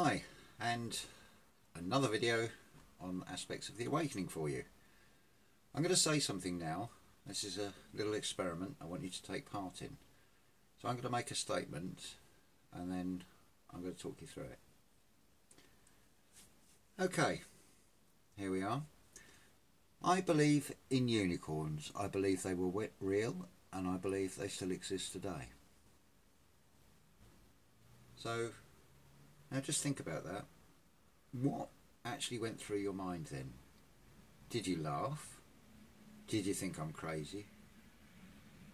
Hi, and another video on aspects of the awakening for you. I'm going to say something now. This is a little experiment I want you to take part in. So I'm going to make a statement and then I'm going to talk you through it. Okay, here we are. I believe in unicorns. I believe they were real and I believe they still exist today. So now just think about that. What actually went through your mind then? Did you laugh? Did you think I'm crazy?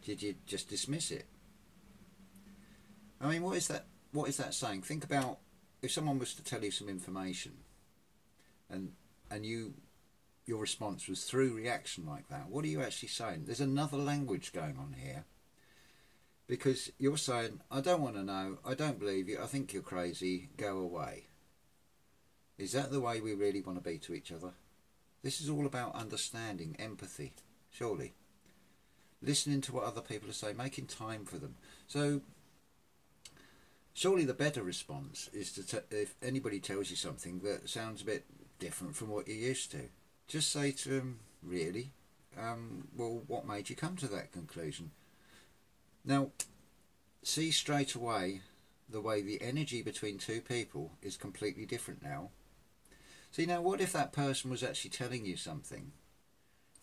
Did you just dismiss it? I mean, what is that saying? Think about if someone was to tell you some information and your response was through reaction like that. What are you actually saying? There's another language going on here. Because you're saying, I don't want to know, I don't believe you, I think you're crazy, go away. Is that the way we really want to be to each other? This is all about understanding, empathy, surely. Listening to what other people are saying, making time for them. So, surely the better response is to, if anybody tells you something that sounds a bit different from what you're used to, just say to them, really? Well, what made you come to that conclusion? Now, see straight away the way the energy between two people is completely different now. See, now what if that person was actually telling you something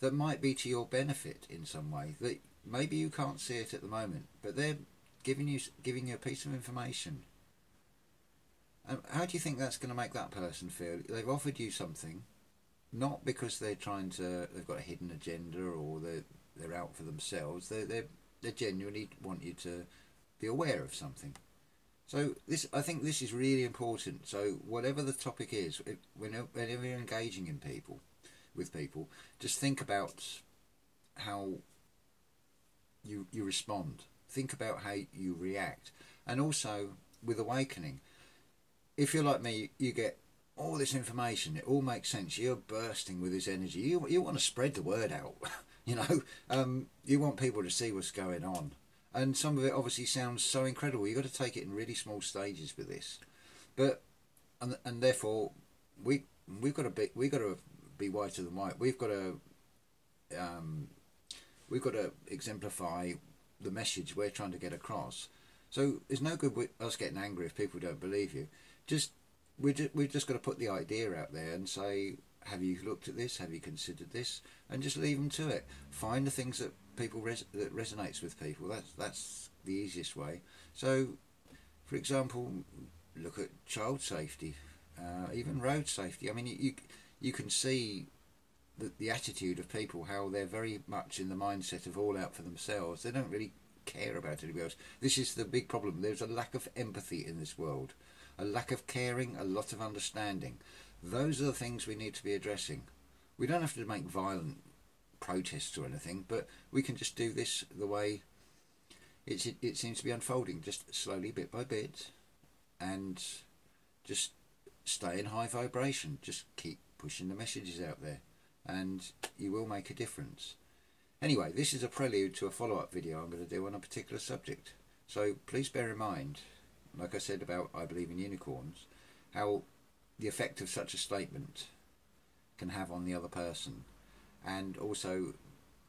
that might be to your benefit in some way, that maybe you can't see it at the moment, but they're giving you a piece of information. And how do you think that's going to make that person feel? They've offered you something, not because they've got a hidden agenda or they're out for themselves. They genuinely want you to be aware of something. So I think this is really important. So whatever the topic is, whenever you're engaging with people, just think about how you respond. Think about how you react. And also with awakening, if you're like me, you get all this information, it all makes sense, you're bursting with this energy, you want to spread the word out. You know, you want people to see what's going on, and some of it obviously sounds so incredible. You've got to take it in really small stages with this, but and therefore we've got to be whiter than white. We've got to exemplify the message we're trying to get across. So it's no good with us getting angry if people don't believe you. We've just got to put the idea out there and say, have you looked at this? Have you considered this? And just leave them to it. Find the things that that resonates with people. That's the easiest way. So, for example, look at child safety, even road safety. I mean, you can see the attitude of people, how they're very much in the mindset of all out for themselves. They don't really care about anybody else. This is the big problem. There's a lack of empathy in this world, a lack of caring, a lot of understanding. Those are the things we need to be addressing. We don't have to make violent protests or anything, but we can just do this the way it seems to be unfolding, just slowly, bit by bit, and just stay in high vibration. Just keep pushing the messages out there, and you will make a difference. Anyway, this is a prelude to a follow-up video I'm going to do on a particular subject. So please bear in mind, like I said about I believe in unicorns, how the effect of such a statement can have on the other person, and also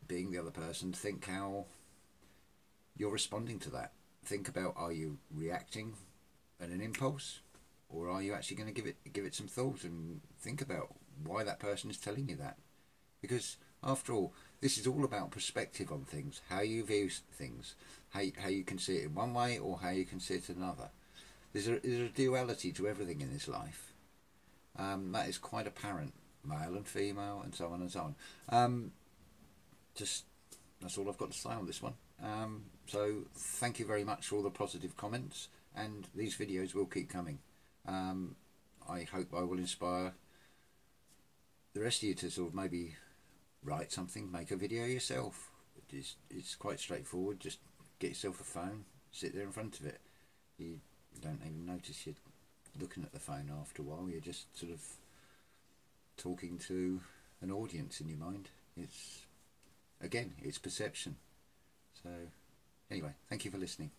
being the other person, think how you're responding to that. Think about, are you reacting at an impulse, or are you actually going to give it some thought and think about why that person is telling you that? Because after all, this is all about perspective on things, how you view things, how you can see it in one way or how you can see it another. There's a duality to everything in this life. That is quite apparent, male and female, and so on and so on. Just that's all I've got to say on this one. So thank you very much for all the positive comments, and these videos will keep coming. I hope I will inspire the rest of you to sort of maybe write something, make a video yourself. It's quite straightforward. Just get yourself a phone, sit there in front of it. You don't even notice you're looking at the phone after a while. You're just sort of talking to an audience in your mind. It's perception. So anyway, thank you for listening.